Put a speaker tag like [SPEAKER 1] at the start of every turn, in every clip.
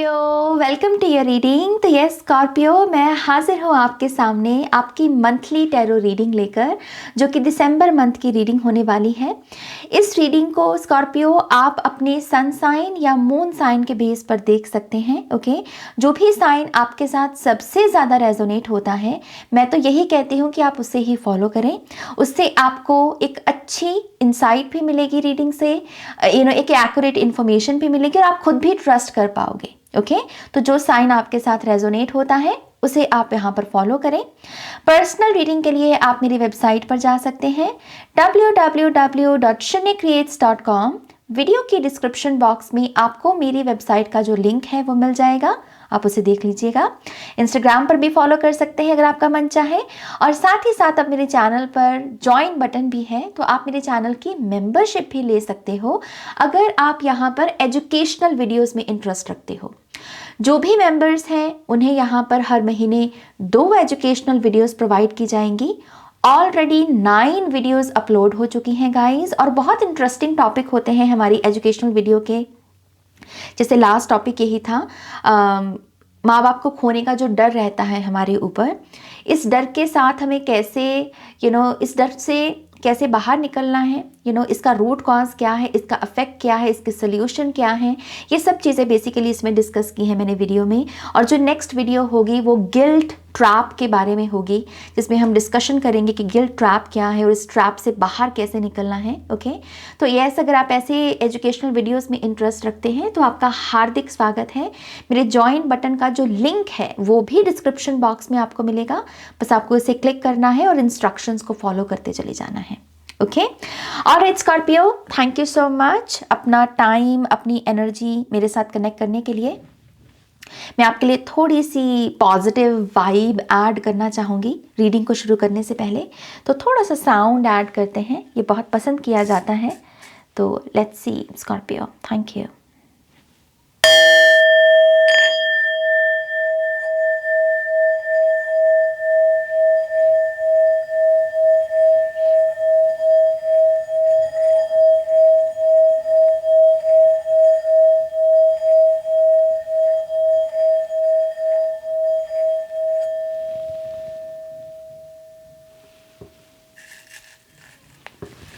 [SPEAKER 1] Scorpio, welcome to your reading. तो yes Scorpio, मैं हाजिर हूँ आपके सामने आपकी मंथली टैरो रीडिंग लेकर, जो कि दिसंबर मंथ की रीडिंग होने वाली है। इस रीडिंग को स्कॉर्पियो आप अपने सन साइन या मून साइन के बेस पर देख सकते हैं। ओके, जो भी साइन आपके साथ सबसे ज़्यादा रेजोनेट होता है, मैं तो यही कहती हूँ कि आप उसे ही फॉलो करें। उससे आपको एक अच्छी इंसाइट भी मिलेगी रीडिंग से, एक एक्यूरेट इन्फॉर्मेशन भी मिलेगी और आप खुद भी ट्रस्ट कर पाओगे। ओके, तो जो साइन आपके साथ रेजोनेट होता है उसे आप यहाँ पर फॉलो करें। पर्सनल रीडिंग के लिए आप मेरी वेबसाइट पर जा सकते हैं www.shunyacreates.com। वीडियो की डिस्क्रिप्शन बॉक्स में आपको मेरी वेबसाइट का जो लिंक है वो मिल जाएगा, आप उसे देख लीजिएगा। इंस्टाग्राम पर भी फॉलो कर सकते हैं अगर आपका मन चाहे, और साथ ही साथ अब मेरे चैनल पर ज्वाइन बटन भी है, तो आप मेरे चैनल की मेंबरशिप भी ले सकते हो अगर आप यहाँ पर एजुकेशनल वीडियोस में इंटरेस्ट रखते हो। जो भी मेंबर्स हैं उन्हें यहाँ पर हर महीने 2 एजुकेशनल वीडियोस प्रोवाइड की जाएंगी। ऑलरेडी 9 वीडियोस अपलोड हो चुकी हैं गाइस, और बहुत इंटरेस्टिंग टॉपिक होते हैं हमारी एजुकेशनल वीडियो के। जैसे लास्ट टॉपिक यही था, माँ बाप को खोने का जो डर रहता है हमारे ऊपर, इस डर के साथ हमें कैसे इस डर से कैसे बाहर निकलना है, इसका रूट कॉज क्या है, इसका इफेक्ट क्या है, इसके सोल्यूशन क्या है, ये सब चीज़ें बेसिकली इसमें डिस्कस की हैं मैंने वीडियो में। और जो नेक्स्ट वीडियो होगी वो गिल्ट ट्रैप के बारे में होगी, जिसमें हम डिस्कशन करेंगे कि गिल्ट ट्रैप क्या है और इस ट्रैप से बाहर कैसे निकलना है। ओके, तो यस, अगर आप ऐसे एजुकेशनल वीडियोस में इंटरेस्ट रखते हैं तो आपका हार्दिक स्वागत है। मेरे ज्वाइन बटन का जो लिंक है वो भी डिस्क्रिप्शन बॉक्स में आपको मिलेगा, बस आपको इसे क्लिक करना है और इंस्ट्रक्शंस को फॉलो करते चले जाना है। Okay, alright Scorpio, thank you so much अपना टाइम, अपनी एनर्जी मेरे साथ कनेक्ट करने के लिए। मैं आपके लिए थोड़ी सी पॉजिटिव वाइब ऐड करना चाहूँगी रीडिंग को शुरू करने से पहले, तो थोड़ा सा साउंड ऐड करते हैं, ये बहुत पसंद किया जाता है। तो let's see Scorpio, thank you.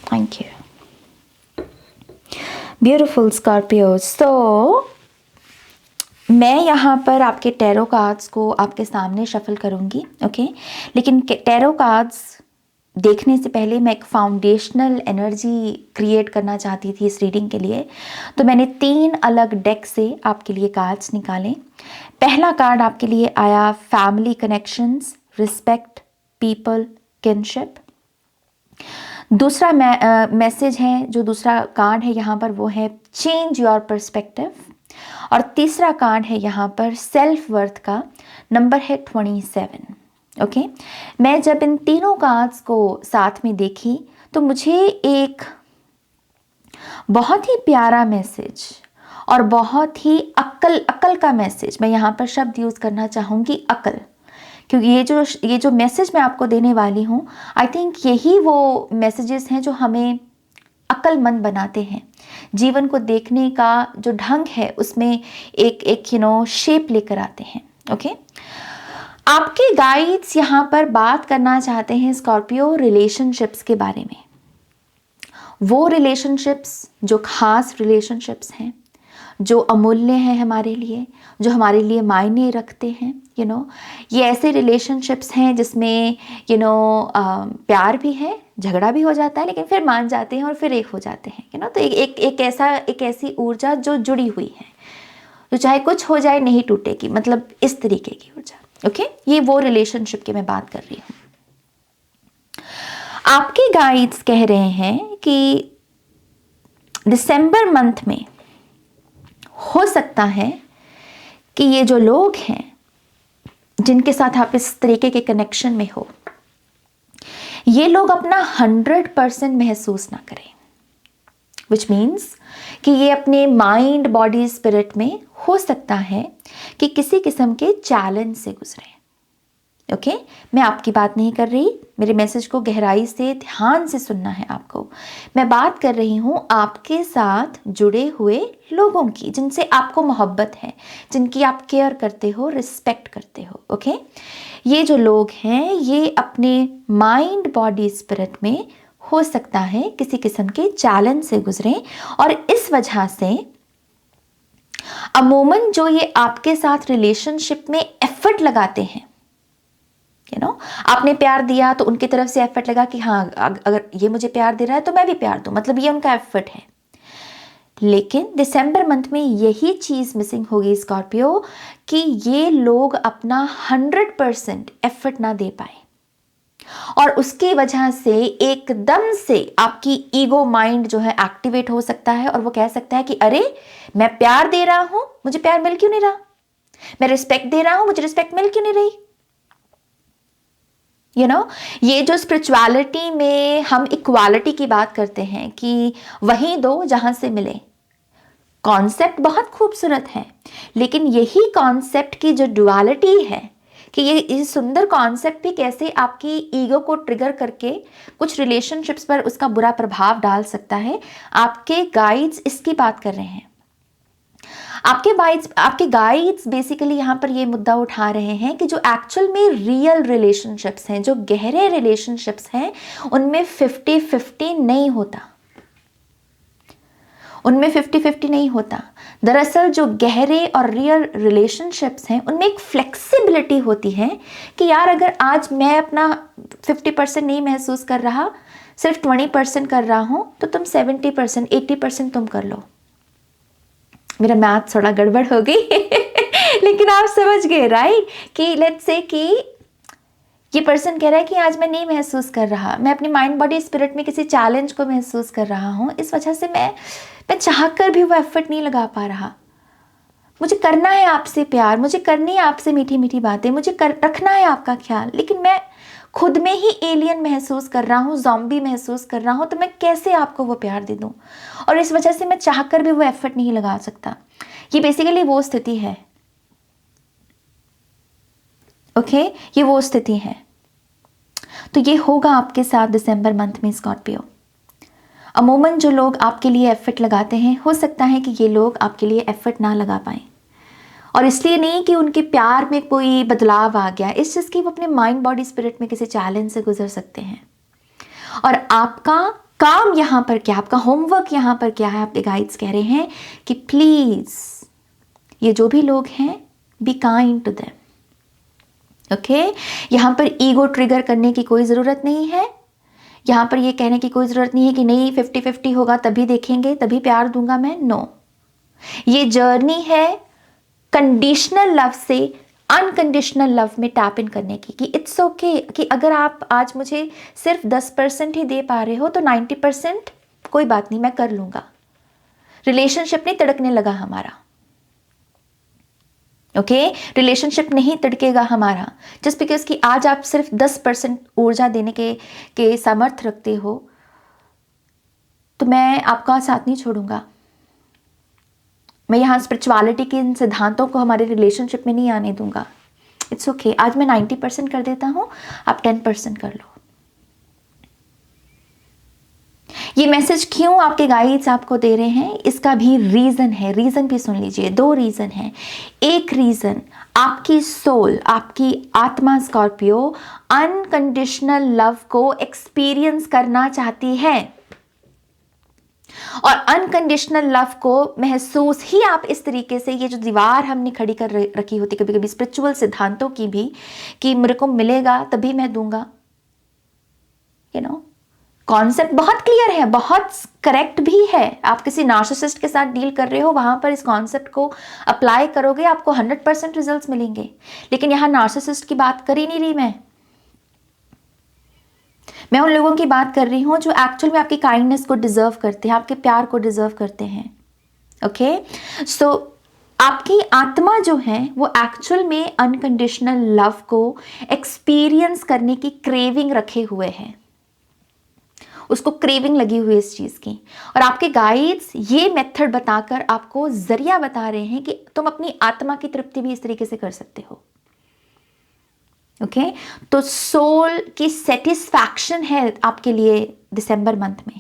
[SPEAKER 1] Thank you, beautiful Scorpio. So मैं यहाँ पर आपके टैरो कार्ड्स को आपके सामने शफल करूँगी। ओके, लेकिन टैरो कार्ड्स देखने से पहले मैं एक फाउंडेशनल एनर्जी क्रिएट करना चाहती थी इस रीडिंग के लिए, तो मैंने 3 अलग डेक से आपके लिए कार्ड्स निकाले। पहला कार्ड आपके लिए आया family connections, respect, people, kinship. दूसरा मैसेज है, जो दूसरा कार्ड है यहाँ पर वो है चेंज योर पर्सपेक्टिव, और तीसरा कार्ड है यहाँ पर सेल्फ वर्थ का, नंबर है 27। ओके, मैं जब इन तीनों कार्ड्स को साथ में देखी तो मुझे एक बहुत ही प्यारा मैसेज और बहुत ही अक्ल का मैसेज, मैं यहाँ पर शब्द यूज़ करना चाहूँगी अक्ल, क्योंकि ये जो मैसेज मैं आपको देने वाली हूँ, आई थिंक यही वो मैसेजेस हैं जो हमें अक्लमंद बनाते हैं। जीवन को देखने का जो ढंग है उसमें एक शेप लेकर आते हैं। ओके, आपके गाइड्स यहाँ पर बात करना चाहते हैं स्कॉर्पियो रिलेशनशिप्स के बारे में। वो रिलेशनशिप्स जो खास रिलेशनशिप्स हैं, जो अमूल्य हैं हमारे लिए, जो हमारे लिए मायने रखते हैं। ये ऐसे रिलेशनशिप्स हैं जिसमें प्यार भी है, झगड़ा भी हो जाता है, लेकिन फिर मान जाते हैं और फिर एक हो जाते हैं। तो एक ऐसी ऊर्जा जो जुड़ी हुई है, तो चाहे कुछ हो जाए नहीं टूटेगी, मतलब इस तरीके की ऊर्जा। ओके, ये वो रिलेशनशिप की मैं बात कर रही हूँ। आपके गाइड्स कह रहे हैं कि दिसंबर मंथ में हो सकता है कि ये जो लोग हैं जिनके साथ आप इस तरीके के कनेक्शन में हो, ये लोग अपना 100% महसूस ना करें, विच मीन्स कि ये अपने माइंड, बॉडी, स्पिरिट में हो सकता है कि किसी किस्म के चैलेंज से गुजरे। ओके मैं आपकी बात नहीं कर रही, मेरे मैसेज को गहराई से ध्यान से सुनना है आपको। मैं बात कर रही हूँ आपके साथ जुड़े हुए लोगों की, जिनसे आपको मोहब्बत है, जिनकी आप केयर करते हो, रिस्पेक्ट करते हो। ओके ये जो लोग हैं ये अपने माइंड बॉडी स्पिरिट में हो सकता है किसी किस्म के चैलेंज से गुजरे, और इस वजह से अमूमन जो ये आपके साथ रिलेशनशिप में एफर्ट लगाते हैं, आपने प्यार दिया तो उनकी तरफ से एफर्ट लगा कि हाँ अगर ये मुझे प्यार दे रहा है तो मैं भी प्यार दूं, मतलब ये उनका एफर्ट है। लेकिन दिसंबर मंथ में यही चीज मिसिंग होगी स्कॉर्पियो, कि ये लोग अपना 100% एफर्ट ना दे पाए, और उसकी वजह से एकदम से आपकी ईगो माइंड जो है एक्टिवेट हो सकता है, और वो कह सकता है कि अरे मैं प्यार दे रहा हूं, मुझे प्यार मिल क्यों नहीं रहा, मैं रिस्पेक्ट दे रहा हूं, मुझे रिस्पेक्ट मिल क्यों नहीं रही। ये जो स्पिरिचुअलिटी में हम इक्वालिटी की बात करते हैं कि वही दो जहां से मिले, कॉन्सेप्ट बहुत खूबसूरत है, लेकिन यही कॉन्सेप्ट की जो डुअलिटी है कि ये सुंदर कॉन्सेप्ट भी कैसे आपकी ईगो को ट्रिगर करके कुछ रिलेशनशिप्स पर उसका बुरा प्रभाव डाल सकता है, आपके गाइड्स इसकी बात कर रहे हैं। आपके गाइड्स बेसिकली यहाँ पर ये मुद्दा उठा रहे हैं कि जो एक्चुअल में रियल रिलेशनशिप्स हैं, जो गहरे रिलेशनशिप्स हैं, उनमें 50-50 नहीं होता, उनमें 50-50 नहीं होता। दरअसल जो गहरे और रियल रिलेशनशिप्स हैं उनमें एक फ्लेक्सिबिलिटी होती है कि यार अगर आज मैं अपना 50% नहीं महसूस कर रहा, सिर्फ 20% कर रहा हूं, तो तुम 70%, 80% तुम कर लो। मेरा मैथ थोड़ा गड़बड़ हो गई लेकिन आप समझ गए राइट, कि लेट्स से कि ये पर्सन कह रहा है कि आज मैं नहीं महसूस कर रहा, मैं अपनी माइंड बॉडी स्पिरिट में किसी चैलेंज को महसूस कर रहा हूँ, इस वजह से मैं चाहकर भी वो एफर्ट नहीं लगा पा रहा। मुझे करना है आपसे प्यार, मुझे करनी है आपसे मीठी मीठी बातें, मुझे रखना है आपका ख्याल, लेकिन मैं खुद में ही एलियन महसूस कर रहा हूँ, ज़ॉम्बी महसूस कर रहा हूँ, तो मैं कैसे आपको वो प्यार दे दूँ, और इस वजह से मैं चाहकर भी वो एफर्ट नहीं लगा सकता। ये बेसिकली वो स्थिति है। ओके ये वो स्थिति है। तो ये होगा आपके साथ दिसंबर मंथ में स्कॉर्पियो। अमूमन जो लोग आपके लिए एफर्ट लगाते हैं, हो सकता है कि ये लोग आपके लिए एफर्ट ना लगा पाएं, और इसलिए नहीं कि उनके प्यार में कोई बदलाव आ गया, इस चीज़ की वो अपने माइंड बॉडी स्पिरिट में किसी चैलेंज से गुजर सकते हैं। और आपका काम यहाँ पर क्या, आपका होमवर्क यहाँ पर क्या है, आपके गाइड्स कह रहे हैं कि प्लीज ये जो भी लोग हैं be kind to them. Okay यहाँ पर ईगो ट्रिगर करने की कोई ज़रूरत नहीं है, यहाँ पर ये कहने की कोई ज़रूरत नहीं है कि नहीं 50-50 होगा तभी देखेंगे, तभी प्यार दूंगा मैं। नो, ये जर्नी है कंडीशनल लव से अनकंडीशनल लव में टैप इन करने की, कि इट्स ओके कि अगर आप आज मुझे सिर्फ 10% ही दे पा रहे हो तो 90% कोई बात नहीं, मैं कर लूंगा। रिलेशनशिप नहीं तड़कने लगा हमारा। ओके रिलेशनशिप नहीं तड़केगा हमारा जस्ट बिकॉज कि आज आप सिर्फ 10% ऊर्जा देने के सामर्थ्य रखते हो, तो मैं आपका साथ नहीं छोड़ूंगा। मैं यहाँ स्पिरिचुअलिटी के इन सिद्धांतों को हमारे रिलेशनशिप में नहीं आने दूंगा। इट्स ओके आज मैं 90% कर देता हूँ, आप 10% कर लो। ये मैसेज क्यों आपके गाइड्स आपको दे रहे हैं, इसका भी रीजन है। रीजन भी सुन लीजिए, 2 रीजन है। एक रीजन आपकी सोल, आपकी आत्मा स्कॉर्पियो अनकंडीशनल लव को एक्सपीरियंस करना चाहती है, और अनकंडीशनल लव को महसूस ही आप इस तरीके से, ये जो दीवार हमने खड़ी कर रखी होती कभी कभी स्पिरिचुअल सिद्धांतों की भी, कि मेरे को मिलेगा तभी मैं दूंगा। कॉन्सेप्ट बहुत क्लियर है, बहुत करेक्ट भी है। आप किसी नार्सिसिस्ट के साथ डील कर रहे हो, वहां पर इस कॉन्सेप्ट को अप्लाई करोगे आपको 100% रिजल्ट्स मिलेंगे। लेकिन यहां नार्सिसिस्ट की बात कर ही नहीं रही मैं उन लोगों की बात कर रही हूं जो एक्चुअल में आपकी काइंडनेस को डिजर्व करते हैं, आपके प्यार को डिजर्व करते हैं। ओके सो आपकी आत्मा जो है वो एक्चुअल में अनकंडीशनल लव को एक्सपीरियंस करने की क्रेविंग रखे हुए है, उसको क्रेविंग लगी हुई है इस चीज की। और आपके गाइड्स ये मेथड बताकर आपको जरिया बता रहे हैं कि तुम अपनी आत्मा की तृप्ति भी इस तरीके से कर सकते हो। ओके तो सोल की सेटिस्फैक्शन है आपके लिए दिसंबर मंथ में।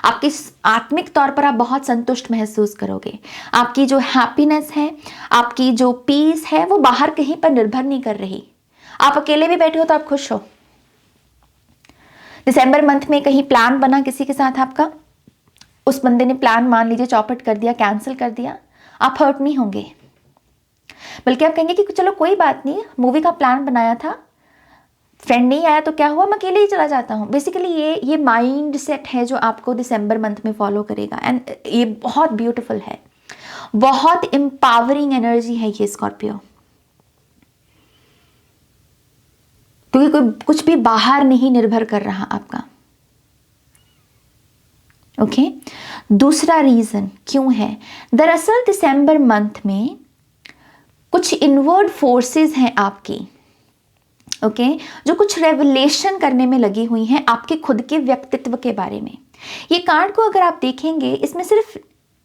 [SPEAKER 1] आपके आत्मिक तौर पर आप बहुत संतुष्ट महसूस करोगे। आपकी जो हैप्पीनेस है, आपकी जो पीस है, वो बाहर कहीं पर निर्भर नहीं कर रही। आप अकेले भी बैठे हो तो आप खुश हो। दिसंबर मंथ में कहीं प्लान बना किसी के साथ आपका, उस बंदे ने प्लान मान लीजिए चौपट कर दिया, कैंसिल कर दिया, आप हर्ट नहीं होंगे, बल्कि आप कहेंगे कि चलो कोई बात नहीं, मूवी का प्लान बनाया था, फ्रेंड नहीं आया तो क्या हुआ, मैं अकेले ही चला जाता हूँ। बेसिकली ये माइंड सेट है जो आपको दिसंबर मंथ में फॉलो करेगा। एंड ये बहुत ब्यूटीफुल है, बहुत एम्पावरिंग एनर्जी है ये स्कॉर्पियो, क्योंकि कोई कुछ भी बाहर नहीं निर्भर कर रहा आपका। ओके दूसरा रीजन क्यों है, दरअसल दिसंबर मंथ में कुछ इनवर्ड फोर्सेस हैं आपकी, ओके जो कुछ रेवलेशन करने में लगी हुई हैं आपके खुद के व्यक्तित्व के बारे में। ये कार्ड को अगर आप देखेंगे, इसमें सिर्फ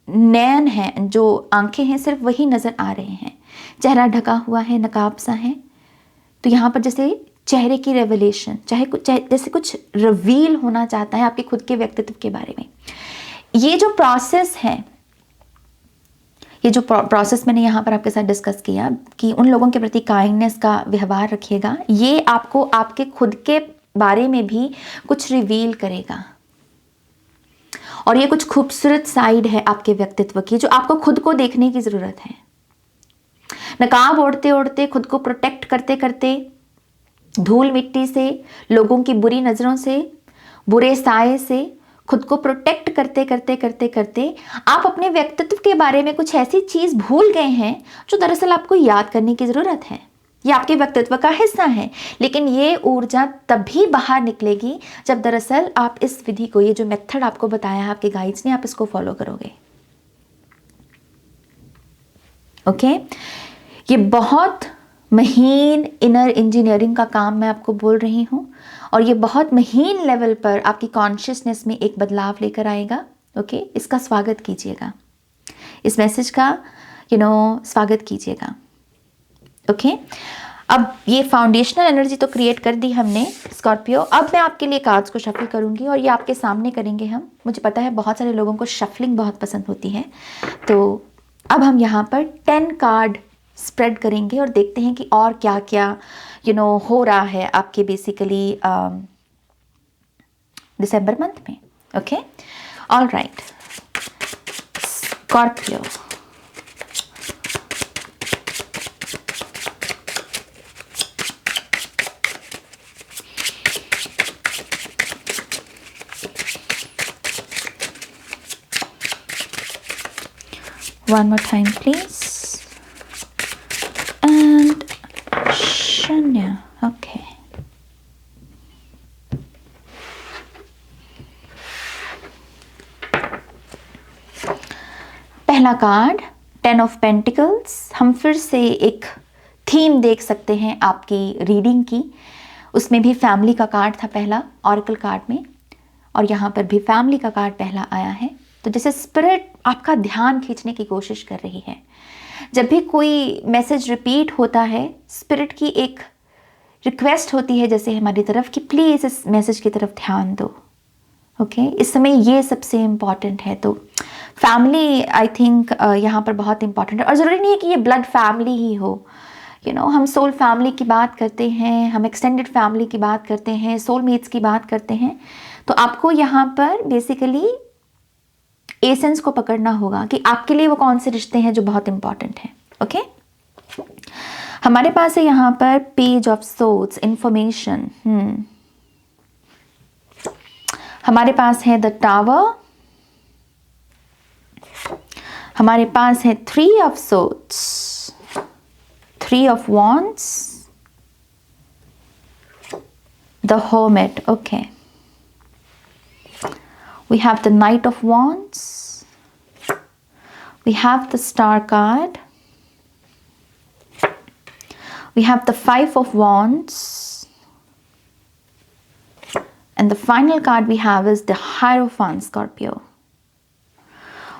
[SPEAKER 1] नयन है, जो आंखें हैं सिर्फ वही नजर आ रहे हैं, चेहरा ढका हुआ है, नकाब सा है। तो यहाँ पर जैसे चेहरे की रेवलेशन, जैसे कुछ रिवील होना चाहता है आपके खुद के व्यक्तित्व के बारे में। ये जो प्रोसेस है, ये जो प्रोसेस मैंने यहाँ पर आपके साथ डिस्कस किया कि उन लोगों के प्रति काइंडनेस का व्यवहार रखिएगा, ये आपको आपके खुद के बारे में भी कुछ रिवील करेगा। और ये कुछ खूबसूरत साइड है आपके व्यक्तित्व की जो आपको खुद को देखने की जरूरत है। नकाब ओढ़ते ओढ़ते, खुद को प्रोटेक्ट करते करते, धूल मिट्टी से, लोगों की बुरी नजरों से, बुरे साए से खुद को प्रोटेक्ट करते करते करते करते आप अपने व्यक्तित्व के बारे में कुछ ऐसी चीज भूल गए हैं जो दरअसल आपको याद करने की जरूरत है। ये आपके व्यक्तित्व का हिस्सा है, लेकिन ये ऊर्जा तभी बाहर निकलेगी जब दरअसल आप इस विधि को, ये जो मेथड आपको बताया है आपके गाइड्स ने, आप इसको फॉलो करोगे। ओके ये बहुत महीन इनर इंजीनियरिंग का काम मैं आपको बोल रही हूँ, और ये बहुत महीन लेवल पर आपकी कॉन्शियसनेस में एक बदलाव लेकर आएगा। ओके इसका स्वागत कीजिएगा, इस मैसेज का स्वागत कीजिएगा। ओके अब ये फाउंडेशनल एनर्जी तो क्रिएट कर दी हमने स्कॉर्पियो। अब मैं आपके लिए कार्ड्स को शफल करूंगी और ये आपके सामने करेंगे हम। मुझे पता है बहुत सारे लोगों को शफलिंग बहुत पसंद होती है, तो अब हम यहाँ पर 10 कार्ड स्प्रेड करेंगे और देखते हैं कि और क्या क्या हो रहा है आपके बेसिकली दिसंबर मंथ में। Okay all right Scorpio, one more time please, and Shanya. Okay पहला कार्ड 10 ऑफ पेंटिकल्स। हम फिर से एक थीम देख सकते हैं आपकी रीडिंग की, उसमें भी फैमिली का कार्ड था पहला ऑरेकल कार्ड में, और यहाँ पर भी फैमिली का कार्ड पहला आया है। तो जैसे स्पिरिट आपका ध्यान खींचने की कोशिश कर रही है। जब भी कोई मैसेज रिपीट होता है, स्पिरिट की एक रिक्वेस्ट होती है जैसे हमारी तरफ कि प्लीज़ इस मैसेज की तरफ ध्यान दो। ओके इस समय ये सबसे इम्पॉर्टेंट है। तो फैमिली आई थिंक यहाँ पर बहुत इम्पॉर्टेंट है, और ज़रूरी नहीं है कि ये ब्लड फैमिली ही हो। हम सोल फैमिली की बात करते हैं, हम एक्सटेंडेड फैमिली की बात करते हैं, सोलमेट्स की बात करते हैं। तो आपको यहाँ पर बेसिकली एसेंस को पकड़ना होगा कि आपके लिए वो कौन से रिश्ते हैं जो बहुत इंपॉर्टेंट हैं। ओके हमारे पास है यहाँ पर पेज ऑफ सोर्ड्स, इंफॉर्मेशन। हमारे पास है द टावर, हमारे पास है 3 of swords, 3 of wands, the hermit. Okay, we have the knight of wands, we have the star card, we have the 5 of wands, and the final card we have is the Hierophant, Scorpio.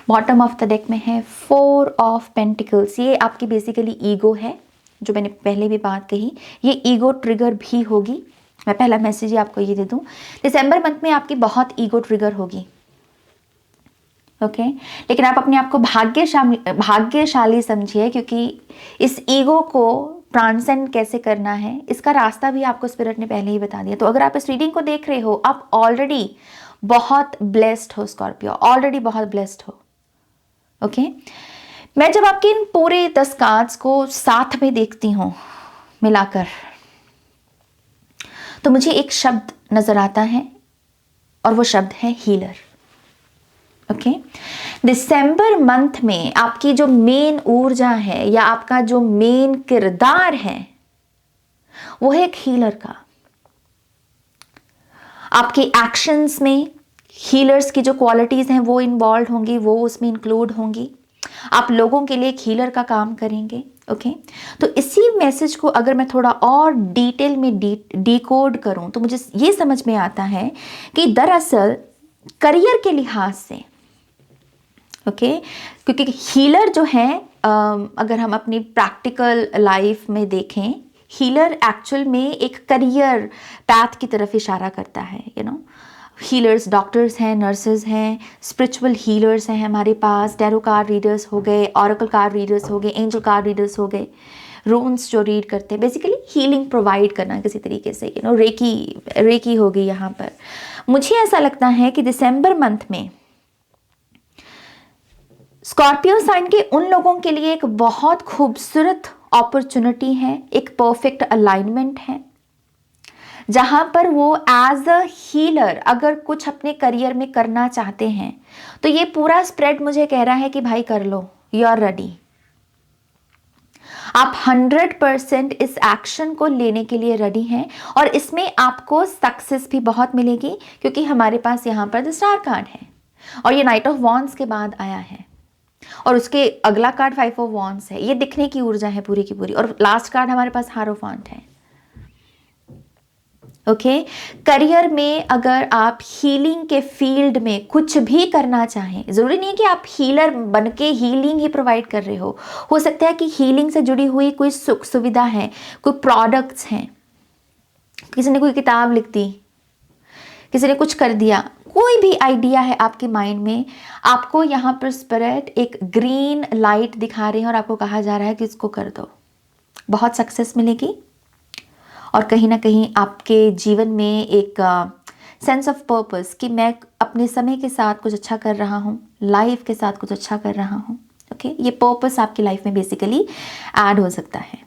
[SPEAKER 1] Bottom of the deck में है 4 of pentacles. ये आपकी basically ego है, जो मैंने पहले भी बात कही, ये ईगो ट्रिगर भी होगी। मैं पहला मैसेज ही आपको ये दे दूं, दिसंबर मंथ में आपकी बहुत ईगो ट्रिगर होगी, ओके लेकिन आप अपने आप को भाग्यशाली समझिए, क्योंकि इस ईगो को ट्रांसेंड कैसे करना है इसका रास्ता भी आपको स्पिरिट ने पहले ही बता दिया। तो अगर आप इस रीडिंग को देख रहे हो, आप ऑलरेडी बहुत ब्लेस्ड हो स्कॉर्पियो, ऑलरेडी बहुत ब्लेस्ड हो, ओके मैं जब आपके इन पूरे 10 कार्ड्स को साथ में देखती हूँ मिलाकर, तो मुझे एक शब्द नजर आता है और वो शब्द है हीलर, ओके दिसंबर मंथ में आपकी जो मेन ऊर्जा है या आपका जो मेन किरदार है वो है एक हीलर का। आपके एक्शंस में हीलर्स की जो क्वालिटीज हैं वो इन्वॉल्व होंगी, वो उसमें इंक्लूड होंगी। आप लोगों के लिए एक हीलर का काम करेंगे, ओके तो इसी मैसेज को अगर मैं थोड़ा और डिटेल में डिकोड करूं तो मुझे ये समझ में आता है कि दरअसल करियर के लिहाज से, ओके क्योंकि हीलर जो है अगर हम अपनी प्रैक्टिकल लाइफ में देखें, हीलर एक्चुअल में एक करियर पैथ की तरफ इशारा करता है। हीलर्स डॉक्टर्स हैं, नर्सेज हैं, स्पिरिचुअल हीलर्स हैं हमारे पास, टैरो कार्ड रीडर्स हो गए, ऑरेकल कार्ड रीडर्स हो गए, एंजल कार्ड रीडर्स हो गए, रून्स जो रीड करते हैं, बेसिकली हीलिंग प्रोवाइड करना किसी तरीके से, रेकी हो गई यहाँ पर। मुझे ऐसा लगता है कि दिसंबर मंथ में स्कॉर्पियो साइन के उन लोगों के लिए एक बहुत खूबसूरत अपॉर्चुनिटी है, एक परफेक्ट अलाइनमेंट है, जहां पर वो एज अ हीलर अगर कुछ अपने करियर में करना चाहते हैं तो ये पूरा स्प्रेड मुझे कह रहा है कि भाई कर लो, यू आर रेडी। आप 100% इस एक्शन को लेने के लिए रेडी हैं और इसमें आपको सक्सेस भी बहुत मिलेगी, क्योंकि हमारे पास यहाँ पर द स्टार कार्ड है और ये नाइट ऑफ वॉन्ड्स के बाद आया है और उसके अगला कार्ड 5 ऑफ वॉन्ड्स है। ये दिखने की ऊर्जा है पूरी की पूरी, और लास्ट कार्ड हमारे पास हारोफांट है, ओके करियर में अगर आप हीलिंग के फील्ड में कुछ भी करना चाहें, जरूरी नहीं है कि आप हीलर बनके हीलिंग ही प्रोवाइड कर रहे हो सकता है कि हीलिंग से जुड़ी हुई कोई सुख सुविधा है, कोई प्रोडक्ट्स हैं, किसी ने कोई किताब लिख दी, किसी ने कुछ कर दिया, कोई भी आइडिया है आपके माइंड में, आपको यहाँ पर स्पिरिट एक ग्रीन लाइट दिखा रहे हैं और आपको कहा जा रहा है कि इसको कर दो, बहुत सक्सेस मिलेगी और कहीं ना कहीं आपके जीवन में एक सेंस ऑफ पर्पस कि मैं अपने समय के साथ कुछ अच्छा कर रहा हूँ, लाइफ के साथ कुछ अच्छा कर रहा हूँ, ओके ये पर्पस आपकी लाइफ में बेसिकली ऐड हो सकता है।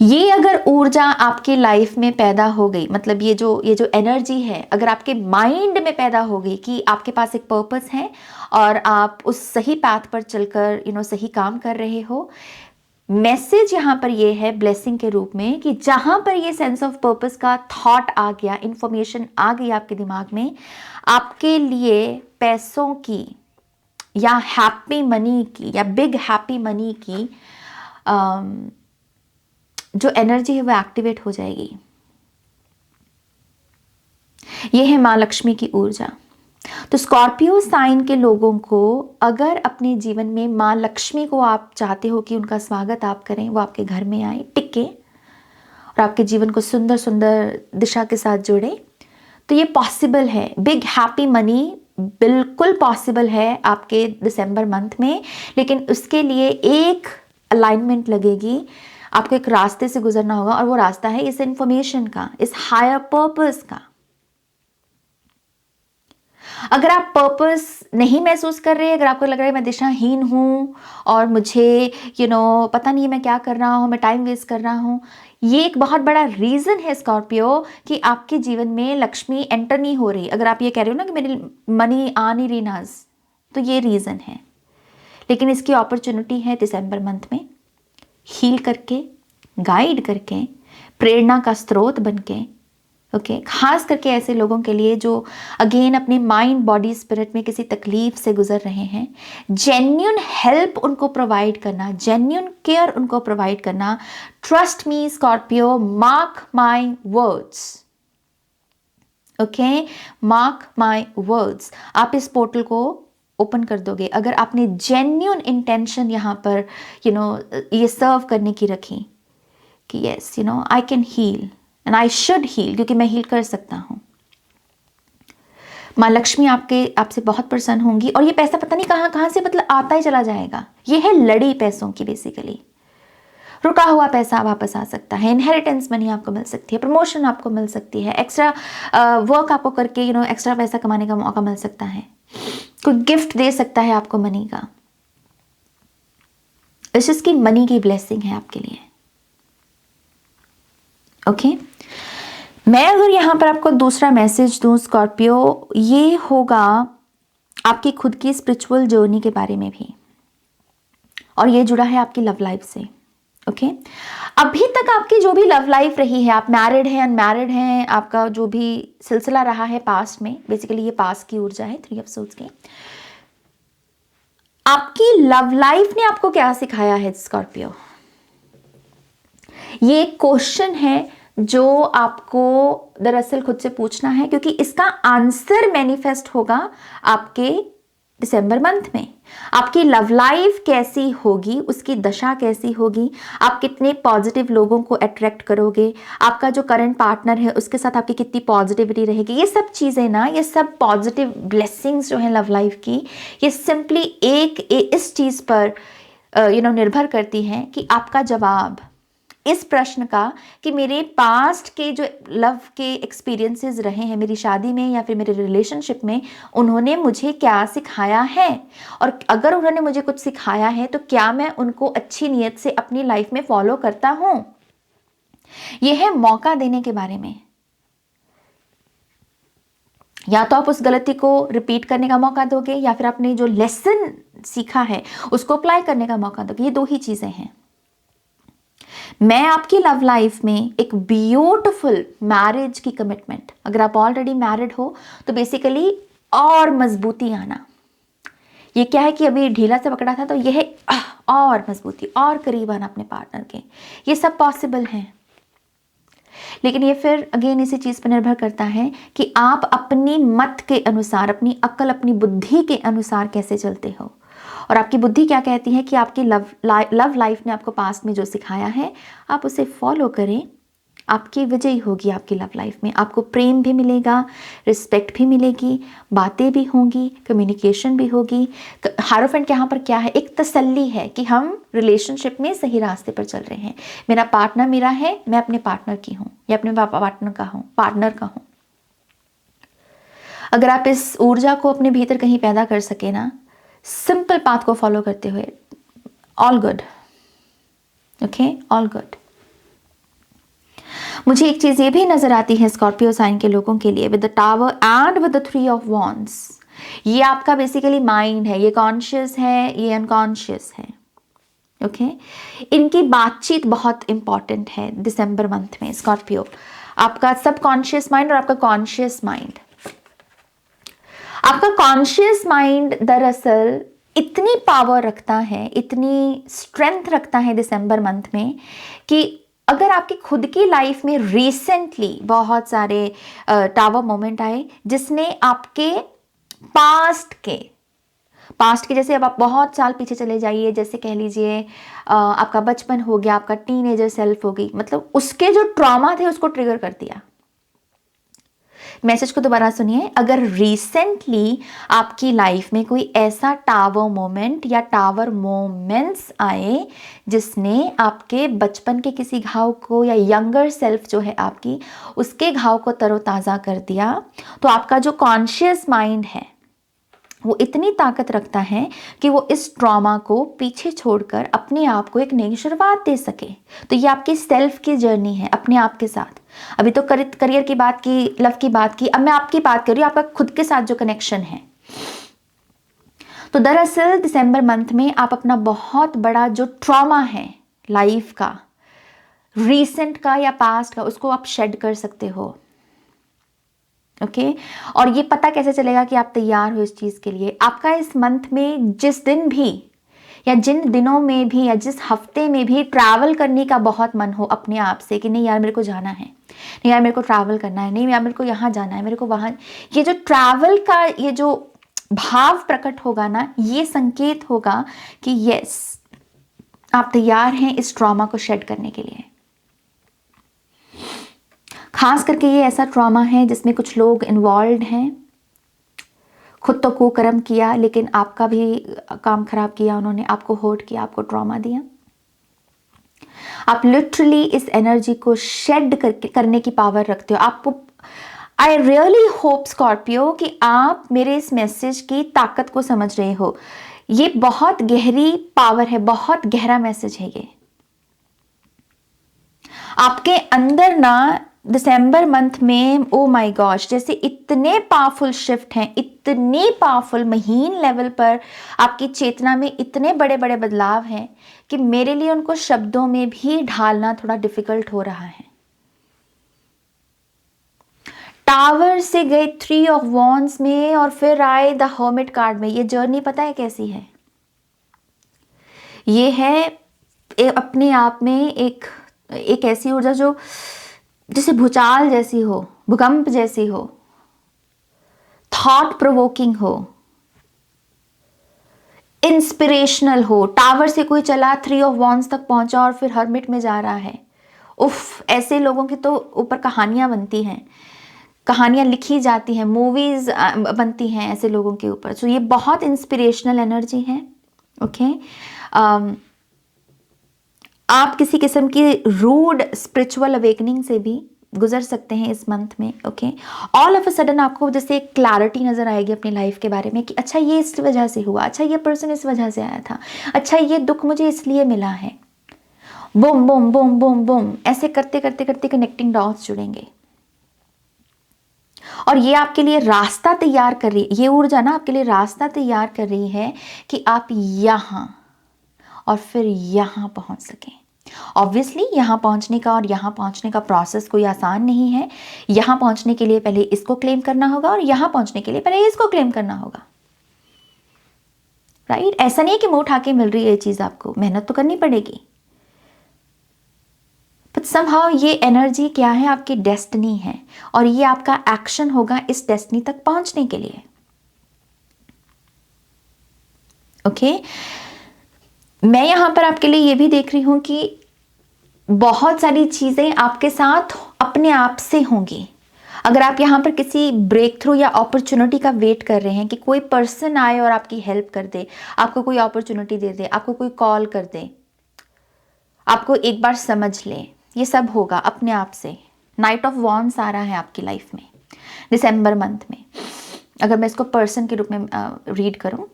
[SPEAKER 1] ये अगर ऊर्जा आपके लाइफ में पैदा हो गई, मतलब ये जो एनर्जी है अगर आपके माइंड में पैदा हो गई कि आपके पास एक पर्पस है और आप उस सही पाथ पर चलकर सही काम कर रहे हो, मैसेज यहाँ पर ये है ब्लेसिंग के रूप में कि जहां पर ये सेंस ऑफ पर्पस का थॉट आ गया, इंफॉर्मेशन आ गई आपके दिमाग में, आपके लिए पैसों की या हैप्पी मनी की या बिग हैप्पी मनी की जो एनर्जी है वो एक्टिवेट हो जाएगी। ये है माँ लक्ष्मी की ऊर्जा। तो स्कॉर्पियो साइन के लोगों को अगर अपने जीवन में माँ लक्ष्मी को आप चाहते हो कि उनका स्वागत आप करें, वो आपके घर में आए, टिके और आपके जीवन को सुंदर सुंदर दिशा के साथ जोड़े, तो ये पॉसिबल है। बिग हैप्पी मनी बिल्कुल पॉसिबल है आपके दिसंबर मंथ में, लेकिन उसके लिए एक अलाइनमेंट लगेगी, आपको एक रास्ते से गुजरना होगा और वो रास्ता है इस इंफॉर्मेशन का, इस हायर पर्पस का। अगर आप पर्पस नहीं महसूस कर रहे, अगर आपको लग रहा है मैं दिशाहीन हूँ और मुझे पता नहीं मैं क्या कर रहा हूँ, मैं टाइम वेस्ट कर रहा हूँ, ये एक बहुत बड़ा रीज़न है स्कॉर्पियो कि आपके जीवन में लक्ष्मी एंटर नहीं हो रही। अगर आप ये कह रहे हो ना कि मेरी मनी आ नहीं रही नाज, तो ये रीज़न है। लेकिन इसकी अपॉर्चुनिटी है दिसंबर मंथ में हील करके, गाइड करके, प्रेरणा का स्रोत बनके, ओके खास करके ऐसे लोगों के लिए जो अगेन अपने माइंड बॉडी स्पिरिट में किसी तकलीफ से गुजर रहे हैं, जेन्युइन हेल्प उनको प्रोवाइड करना, जेन्युइन केयर उनको प्रोवाइड करना। Trust me Scorpio, mark my words, okay mark my words, आप इस पोर्टल को ओपन कर दोगे, अगर आपने जेन्युइन इंटेंशन यहाँ पर ये सर्व करने की रखी कि yes I can heal and I should heal, क्योंकि मैं हील कर सकता हूँ, माँ लक्ष्मी आपसे बहुत प्रसन्न होंगी और ये पैसा पता नहीं कहाँ से मतलब आता ही चला जाएगा। ये है लड़ी पैसों की, बेसिकली रुका हुआ पैसा वापस आ सकता है, इनहेरिटेंस मनी आपको मिल सकती है, प्रमोशन आपको मिल सकती है, एक्स्ट्रा वर्क आपको करके एक्स्ट्रा पैसा कमाने का मौका मिल सकता है, कोई गिफ्ट दे सकता है आपको मनी का। इस चीज की मनी की ब्लेसिंग है आपके लिए। ओके, मैं अगर यहां पर आपको दूसरा मैसेज दूं स्कॉर्पियो, ये होगा आपकी खुद की स्पिरिचुअल जर्नी के बारे में भी, और ये जुड़ा है आपकी लव लाइफ से। ओके, अभी तक आपकी जो भी लव लाइफ रही है, आप मैरिड हैं, अनमैरिड हैं, आपका जो भी सिलसिला रहा है पास्ट में, बेसिकली ये पास्ट की ऊर्जा है 3 ऑफ सोर्ड्स की। आपकी लव लाइफ ने आपको क्या सिखाया है स्कॉर्पियो? ये एक क्वेश्चन है जो आपको दरअसल खुद से पूछना है, क्योंकि इसका आंसर मैनिफेस्ट होगा आपके दिसंबर मंथ में। आपकी लव लाइफ कैसी होगी, उसकी दशा कैसी होगी, आप कितने पॉजिटिव लोगों को अट्रैक्ट करोगे, आपका जो करंट पार्टनर है उसके साथ आपकी कितनी पॉजिटिविटी रहेगी, ये सब चीज़ें ना, ये सब पॉजिटिव ब्लेसिंग्स जो हैं लव लाइफ की, ये सिंपली इस चीज़ पर निर्भर करती हैं कि आपका जवाब इस प्रश्न का कि मेरे पास्ट के जो लव के एक्सपीरियंसेस रहे हैं मेरी शादी में या फिर मेरे रिलेशनशिप में, उन्होंने मुझे क्या सिखाया है, और अगर उन्होंने मुझे कुछ सिखाया है तो क्या मैं उनको अच्छी नीयत से अपनी लाइफ में फॉलो करता हूं। यह है मौका देने के बारे में। या तो आप उस गलती को रिपीट करने का मौका दोगे, या फिर आपने जो लेसन सीखा है उसको अप्लाई करने का मौका दोगे। ये 2 ही चीजें हैं। मैं आपकी लव लाइफ में एक ब्यूटीफुल मैरिज की कमिटमेंट, अगर आप ऑलरेडी मैरिड हो तो बेसिकली और मजबूती आना, ये क्या है कि अभी ढीला से पकड़ा था तो यह और मजबूती, और करीब आना अपने पार्टनर के, ये सब पॉसिबल है। लेकिन ये फिर अगेन इसी चीज पर निर्भर करता है कि आप अपनी मत के अनुसार, अपनी अक्ल, अपनी बुद्धि के अनुसार कैसे चलते हो, और आपकी बुद्धि क्या कहती है कि आपकी लव लाइफ ने आपको पास्ट में जो सिखाया है आप उसे फॉलो करें। आपकी विजयी होगी आपकी लव लाइफ में, आपको प्रेम भी मिलेगा, रिस्पेक्ट भी मिलेगी, बातें भी होंगी, कम्युनिकेशन भी होगी। हारोफेंट यहाँ पर क्या है, एक तसल्ली है कि हम रिलेशनशिप में सही रास्ते पर चल रहे हैं, मेरा पार्टनर मेरा है, मैं अपने पार्टनर की हूँ या अपने पार्टनर का हूँ। अगर आप इस ऊर्जा को अपने भीतर कहीं पैदा कर सके ना, सिंपल पाथ को फॉलो करते हुए, all good. Okay, all good. मुझे एक चीज ये भी नजर आती है स्कॉर्पियो साइन के लोगों के लिए, with the tower and with the 3 of wands. ये आपका बेसिकली माइंड है, ये कॉन्शियस है, ये अनकॉन्शियस है। ओके, इनकी बातचीत बहुत इंपॉर्टेंट है दिसंबर मंथ में स्कॉर्पियो। आपका सबकॉन्शियस माइंड और आपका कॉन्शियस माइंड, आपका कॉन्शियस माइंड दरअसल इतनी पावर रखता है, इतनी स्ट्रेंथ रखता है दिसंबर मंथ में कि अगर आपकी खुद की लाइफ में रिसेंटली बहुत सारे टावर मोमेंट आए जिसने आपके पास्ट के जैसे, अब आप बहुत साल पीछे चले जाइए, जैसे कह लीजिए आपका बचपन हो गया, आपका टीनेजर सेल्फ हो गई, मतलब उसके जो ट्रॉमा थे उसको ट्रिगर कर दिया। मैसेज को दोबारा सुनिए। अगर रिसेंटली आपकी लाइफ में कोई ऐसा टावर मोमेंट या टावर मोमेंट्स आए जिसने आपके बचपन के किसी घाव को या यंगर सेल्फ जो है आपकी, उसके घाव को तरोताज़ा कर दिया, तो आपका जो कॉन्शियस माइंड है वो इतनी ताकत रखता है कि वो इस ट्रॉमा को पीछे छोड़कर अपने आप को एक नई शुरुआत दे सके। तो ये आपकी सेल्फ की जर्नी है अपने आप के साथ। अभी तो करियर की बात की, लव की बात की, अब मैं आपकी बात कर रही हूँ, आपका खुद के साथ जो कनेक्शन है। तो दरअसल दिसंबर मंथ में आप अपना बहुत बड़ा जो ट्रॉमा है लाइफ का, रीसेंट का या पास्ट का, उसको आप शेड कर सकते हो। ओके, और ये पता कैसे चलेगा कि आप तैयार हो इस चीज के लिए? आपका इस मंथ में जिस दिन भी या जिन दिनों में भी या जिस हफ्ते में भी ट्रैवल करने का बहुत मन हो अपने आप से कि नहीं यार मेरे को जाना है, नहीं यार मेरे को ट्रैवल करना है, नहीं यार मेरे को यहाँ जाना है, मेरे को वहाँ, ये जो ट्रैवल का ये जो भाव प्रकट होगा ना, ये संकेत होगा कि यस, आप तैयार हैं इस ट्रॉमा को शेड करने के लिए। खास करके ये ऐसा ट्रॉमा है जिसमें कुछ लोग इन्वॉल्व हैं, खुद तो कुकर्म किया लेकिन आपका भी काम खराब किया उन्होंने, आपको हर्ट किया, आपको ट्रॉमा दिया। आप लिटरली इस एनर्जी को शेड करने की पावर रखते हो। आपको आई रियली होप स्कॉर्पियो कि आप मेरे इस मैसेज की ताकत को समझ रहे हो। ये बहुत गहरी पावर है, बहुत गहरा मैसेज है ये। आपके अंदर ना दिसंबर मंथ में, ओ माय गॉश, जैसे इतने पावरफुल शिफ्ट हैं, इतने पावरफुल महीन लेवल पर आपकी चेतना में इतने बड़े बड़े बदलाव हैं कि मेरे लिए उनको शब्दों में भी ढालना थोड़ा डिफिकल्ट हो रहा है। टावर से गए 3 ऑफ वॉन्ड्स में और फिर आए द हर्मिट कार्ड में। ये जर्नी पता है कैसी है? ये है अपने आप में एक ऐसी ऊर्जा जो जैसे भूचाल जैसी हो, भूकंप जैसी हो, थॉट प्रोवोकिंग हो, इंस्पिरेशनल हो। टावर से कोई चला 3 ऑफ वॉन्ड्स तक पहुंचा और फिर हर्मिट में जा रहा है। उफ, ऐसे लोगों की तो ऊपर कहानियां बनती हैं, कहानियां लिखी जाती हैं, मूवीज बनती हैं ऐसे लोगों के ऊपर। तो ये बहुत इंस्पिरेशनल एनर्जी है। ओके, आप किसी किस्म की रूड स्पिरिचुअल अवेकनिंग से भी गुजर सकते हैं इस मंथ में। Okay, all of a sudden आपको जैसे एक क्लैरिटी नजर आएगी अपनी लाइफ के बारे में कि अच्छा ये इस वजह से हुआ, अच्छा ये पर्सन इस वजह से आया था, अच्छा ये दुख मुझे इसलिए मिला है। Boom boom boom boom boom, ऐसे करते करते करते कनेक्टिंग डॉट्स जुड़ेंगे और ये आपके लिए रास्ता तैयार कर रही है। ये ऊर्जा ना आपके लिए रास्ता तैयार कर रही है कि आप यहाँ और फिर यहाँ पहुंच सकें। ऑब्वियसली यहाँ पहुंचने का और यहाँ पहुंचने का प्रोसेस कोई आसान नहीं है। यहाँ पहुंचने के लिए पहले इसको क्लेम करना होगा और यहाँ पहुंचने के लिए पहले इसको क्लेम करना होगा। राइट? ऐसा नहीं है कि मुंह उठा के मिल रही है ये चीज, आपको मेहनत तो करनी पड़ेगी। बट समहाउ ये एनर्जी क्या है? आपकी डेस्टिनी है और ये आपका एक्शन होगा इस डेस्टिनी तक पहुंचने के लिए। ओके, मैं यहां पर आपके लिए ये भी देख रही हूं कि बहुत सारी चीजें आपके साथ अपने आप से होंगी। अगर आप यहाँ पर किसी ब्रेक थ्रू या अपॉर्चुनिटी का वेट कर रहे हैं कि कोई पर्सन आए और आपकी हेल्प कर दे, आपको कोई अपॉर्चुनिटी दे दे, आपको कोई कॉल कर दे, आपको एक बार समझ ले, ये सब होगा अपने आप से। नाइट ऑफ वॉन्ड्स आ रहा है आपकी लाइफ में दिसंबर मंथ में। अगर मैं इसको पर्सन के रूप में रीड करूं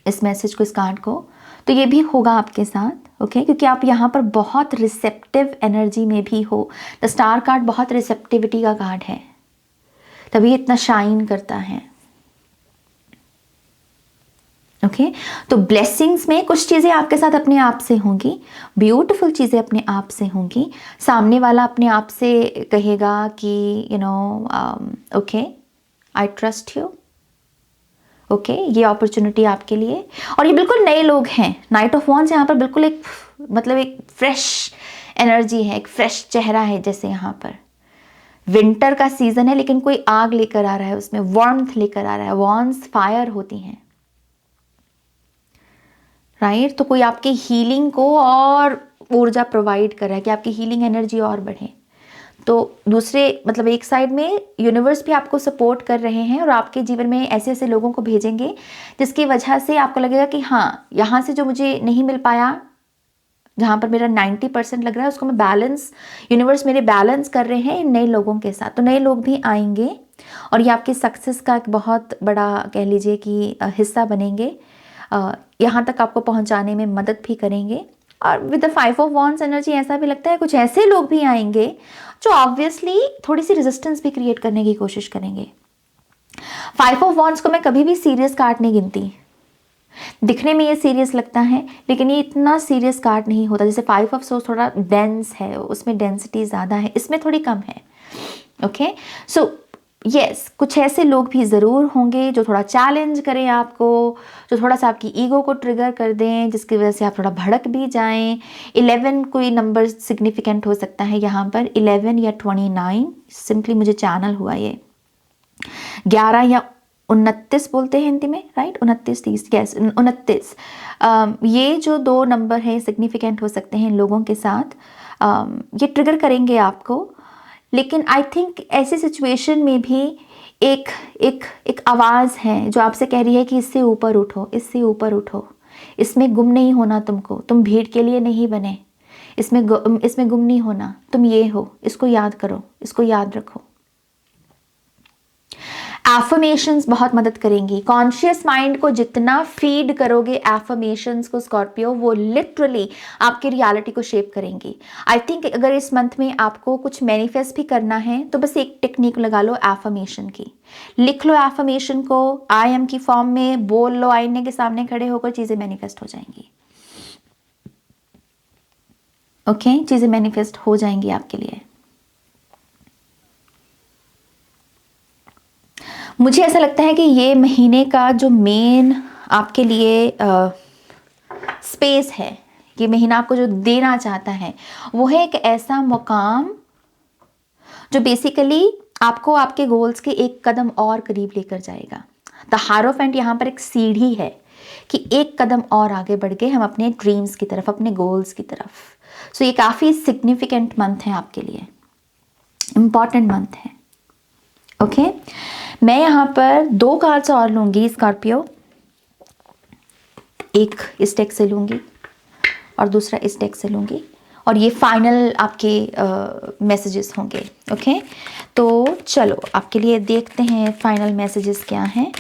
[SPEAKER 1] इस मैसेज को, इस कार्ड को, तो ये भी होगा आपके साथ। ओके, क्योंकि आप यहाँ पर बहुत रिसेप्टिव एनर्जी में भी हो। द स्टार कार्ड बहुत रिसेप्टिविटी का कार्ड है, तभी इतना शाइन करता है। ओके, तो ब्लेसिंग्स में कुछ चीज़ें आपके साथ अपने आप से होंगी, ब्यूटीफुल चीज़ें अपने आप से होंगी। सामने वाला अपने आप से कहेगा कि you know okay, I trust you. Okay, ये अपॉर्चुनिटी आपके लिए, और ये बिल्कुल नए लोग हैं। नाइट ऑफ वॉन्ड्स यहाँ पर बिल्कुल एक मतलब एक फ्रेश एनर्जी है, एक फ्रेश चेहरा है। जैसे यहाँ पर विंटर का सीजन है लेकिन कोई आग लेकर आ रहा है, उसमें वार्मथ लेकर आ रहा है। वॉन्ड्स फायर होती हैं, राइट? तो कोई आपकी हीलिंग को और ऊर्जा प्रोवाइड कर रहा है कि आपकी हीलिंग एनर्जी और बढ़े। तो दूसरे मतलब एक साइड में यूनिवर्स भी आपको सपोर्ट कर रहे हैं और आपके जीवन में ऐसे ऐसे लोगों को भेजेंगे जिसकी वजह से आपको लगेगा कि हाँ, यहाँ से जो मुझे नहीं मिल पाया, जहाँ पर मेरा 90% लग रहा है, उसको मैं बैलेंस, यूनिवर्स मेरे बैलेंस कर रहे हैं इन नए लोगों के साथ। तो नए लोग भी आएंगे और ये आपकी सक्सेस का एक बहुत बड़ा कह लीजिए कि हिस्सा बनेंगे, यहाँ तक आपको पहुँचाने में मदद भी करेंगे। और with the 5 of wands energy ऐसा भी लगता है कुछ ऐसे लोग भी आएंगे जो ऑब्वियसली थोड़ी सी रेजिस्टेंस भी क्रिएट करने की कोशिश करेंगे। 5 ऑफ वॉन्ड्स को मैं कभी भी सीरियस कार्ड नहीं गिनती। दिखने में ये सीरियस लगता है लेकिन ये इतना सीरियस कार्ड नहीं होता। जैसे 5 ऑफ सोर्स थोड़ा डेंस है, उसमें डेंसिटी ज़्यादा है, इसमें थोड़ी कम है। ओके, सो यस, कुछ ऐसे लोग भी ज़रूर होंगे जो थोड़ा चैलेंज करें आपको, जो थोड़ा सा आपकी ईगो को ट्रिगर कर दें, जिसकी वजह से आप थोड़ा भड़क भी जाएं। 11 कोई नंबर सिग्निफिकेंट हो सकता है यहाँ पर, 11 या 29 सिंपली मुझे चैनल हुआ ये। 11 या 29 बोलते हैं हिंदी में, राइट? 29 30, यस 29। ये जो 2 नंबर हैं सिग्निफिकेंट हो सकते हैं लोगों के साथ। ये ट्रिगर करेंगे आपको, लेकिन आई थिंक ऐसी सिचुएशन में भी एक एक एक आवाज़ है जो आपसे कह रही है कि इससे ऊपर उठो, इससे ऊपर उठो, इसमें गुम नहीं होना तुमको, तुम भीड़ के लिए नहीं बने, इसमें गुम नहीं होना, तुम ये हो, इसको याद करो, इसको याद रखो। एफर्मेशंस बहुत मदद करेंगी। कॉन्शियस माइंड को जितना फीड करोगे एफर्मेशंस को स्कॉर्पियो, वो लिटरली आपकी रियलिटी को शेप करेंगी। आई थिंक अगर इस मंथ में आपको कुछ मैनिफेस्ट भी करना है तो बस एक टेक्निक लगा लो एफर्मेशन की। लिख लो एफर्मेशन को आई एम की फॉर्म में, बोल लो आईने के सामने खड़े होकर, चीजें मैनिफेस्ट हो जाएंगी। ओके, चीजें मैनिफेस्ट हो जाएंगी आपके लिए। मुझे ऐसा लगता है कि ये महीने का जो मेन आपके लिए स्पेस है, ये महीना आपको जो देना चाहता है वो है एक ऐसा मुकाम जो बेसिकली आपको आपके गोल्स के एक कदम और करीब लेकर जाएगा। द हारोफेंट यहाँ पर एक सीढ़ी है कि एक कदम और आगे बढ़ गए हम अपने ड्रीम्स की तरफ, अपने गोल्स की तरफ। सो ये काफ़ी सिग्निफिकेंट मंथ है आपके लिए, इम्पॉर्टेंट मंथ है। ओके, मैं यहाँ पर 2 कार्ड्स और लूँगी स्कॉर्पियो, एक इस डेक से लूँगी और दूसरा इस डेक से लूँगी, और ये फाइनल आपके मैसेजेस होंगे। ओके, तो चलो आपके लिए देखते हैं फाइनल मैसेजेस क्या हैं।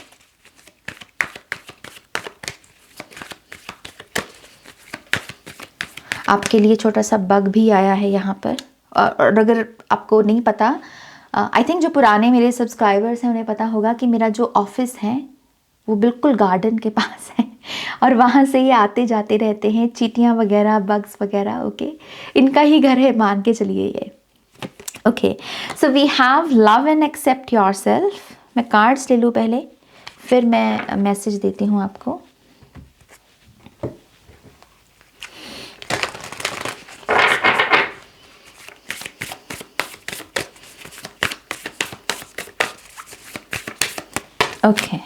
[SPEAKER 1] आपके लिए छोटा सा बग भी आया है यहाँ पर, और अगर आपको नहीं पता, आई थिंक जो पुराने मेरे सब्सक्राइबर्स हैं उन्हें पता होगा कि मेरा जो ऑफिस है वो बिल्कुल गार्डन के पास है और वहाँ से ये आते जाते रहते हैं चींटियाँ वगैरह, बग्स वगैरह। ओके, इनका ही घर है, मान के चलिए ये। Okay, so we have love and accept yourself. मैं कार्ड्स ले लूँ पहले, फिर मैं मैसेज देती हूँ आपको। Okay,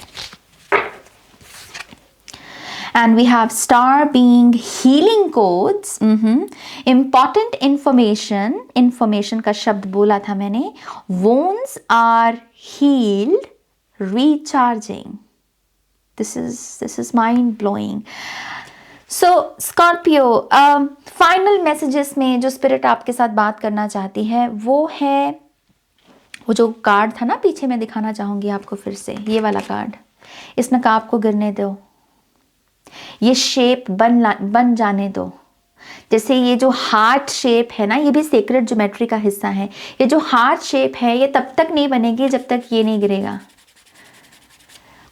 [SPEAKER 1] and we have star being healing codes. Important information का शब्द बोला था मैंने। Wounds are healed, recharging. This is mind blowing. So Scorpio, final messages में जो स्पिरिट आपके साथ बात करना चाहती है वो है, वो जो कार्ड था ना पीछे, मैं दिखाना चाहूँगी आपको फिर से, ये वाला कार्ड। इस नकाब को गिरने दो, ये शेप बन जाने दो। जैसे ये जो हार्ट शेप है ना, ये भी सेक्रेट ज्योमेट्री का हिस्सा है। ये जो हार्ट शेप है ये तब तक नहीं बनेगी जब तक ये नहीं गिरेगा।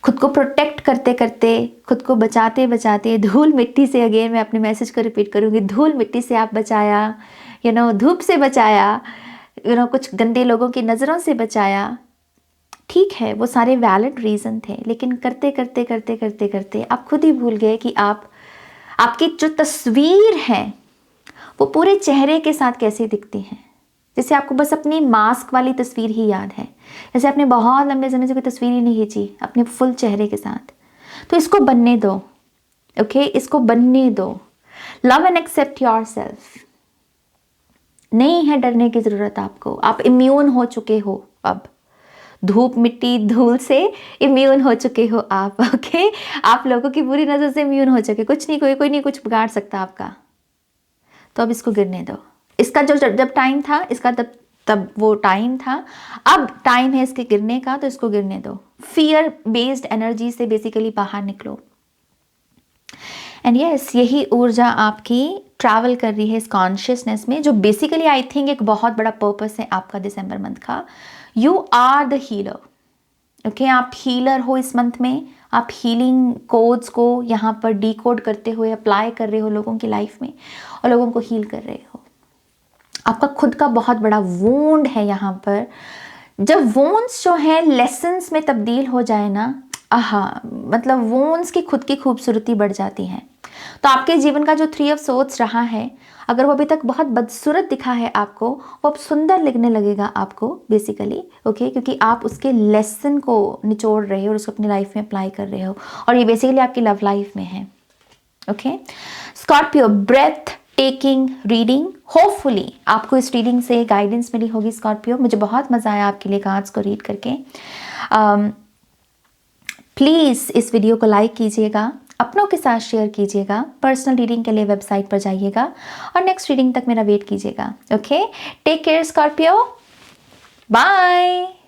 [SPEAKER 1] खुद को प्रोटेक्ट करते करते, खुद को बचाते बचाते, धूल मिट्टी से, अगेन मैं अपने मैसेज को रिपीट करूँगी, धूल मिट्टी से आप बचाया, धूप से बचाया, कुछ गंदे लोगों की नज़रों से बचाया। ठीक है, वो सारे वैलिड रीज़न थे, लेकिन करते करते करते करते करते आप खुद ही भूल गए कि आपकी जो तस्वीर है वो पूरे चेहरे के साथ कैसे दिखती है। जैसे आपको बस अपनी मास्क वाली तस्वीर ही याद है, जैसे आपने बहुत लंबे समय से कोई तस्वीर ही नहीं खींची अपने फुल चेहरे के साथ। तो इसको बनने दो। ओके, इसको बनने दो। Love and accept yourself. नहीं है डरने की ज़रूरत आपको, आप इम्यून हो चुके हो अब, धूप मिट्टी धूल से इम्यून हो चुके हो आप। ओके, आप लोगों की बुरी नज़र से इम्यून हो चुके, कुछ नहीं, कोई नहीं कुछ बिगाड़ सकता आपका। तो अब इसको गिरने दो। इसका जब टाइम था, इसका तब वो टाइम था, अब टाइम है इसके गिरने का, तो इसको गिरने दो। फियर बेस्ड एनर्जी से बेसिकली बाहर निकलो। एंड यस, यही ऊर्जा आपकी ट्रैवल कर रही है इस कॉन्शियसनेस में, जो बेसिकली आई थिंक एक बहुत बड़ा पर्पस है आपका दिसंबर मंथ का। You are the healer. Okay, आप हीलर हो इस मंथ में। आप हीलिंग कोड्स को यहाँ पर डीकोड करते हुए अप्लाई कर रहे हो लोगों की लाइफ में और लोगों को हील कर रहे हो। आपका खुद का बहुत बड़ा वोंड है यहाँ पर। जब वोन्स जो है लेसन्स में तब्दील हो जाए ना, मतलब वोन्स की खुद की खूबसूरती बढ़ जाती है। तो आपके जीवन का जो 3 ऑफ सोर्ड्स रहा है, अगर वो अभी तक बहुत बदसूरत दिखा है आपको, वो अब सुंदर लगने लगेगा आपको बेसिकली, ओके, क्योंकि आप उसके लेसन को निचोड़ रहे हो और उसको अपनी लाइफ में अप्लाई कर रहे हो, और ये बेसिकली आपकी लव लाइफ में है, okay. Scorpio, breath taking reading, hopefully आपको इस रीडिंग से गाइडेंस मिली होगी स्कॉर्पियो। मुझे बहुत मज़ा आया आपके लिए कार्ड्स को रीड करके। प्लीज़ इस वीडियो को लाइक कीजिएगा, अपनों के साथ शेयर कीजिएगा, पर्सनल रीडिंग के लिए वेबसाइट पर जाइएगा और नेक्स्ट रीडिंग तक मेरा वेट कीजिएगा, okay. Take care Scorpio, bye.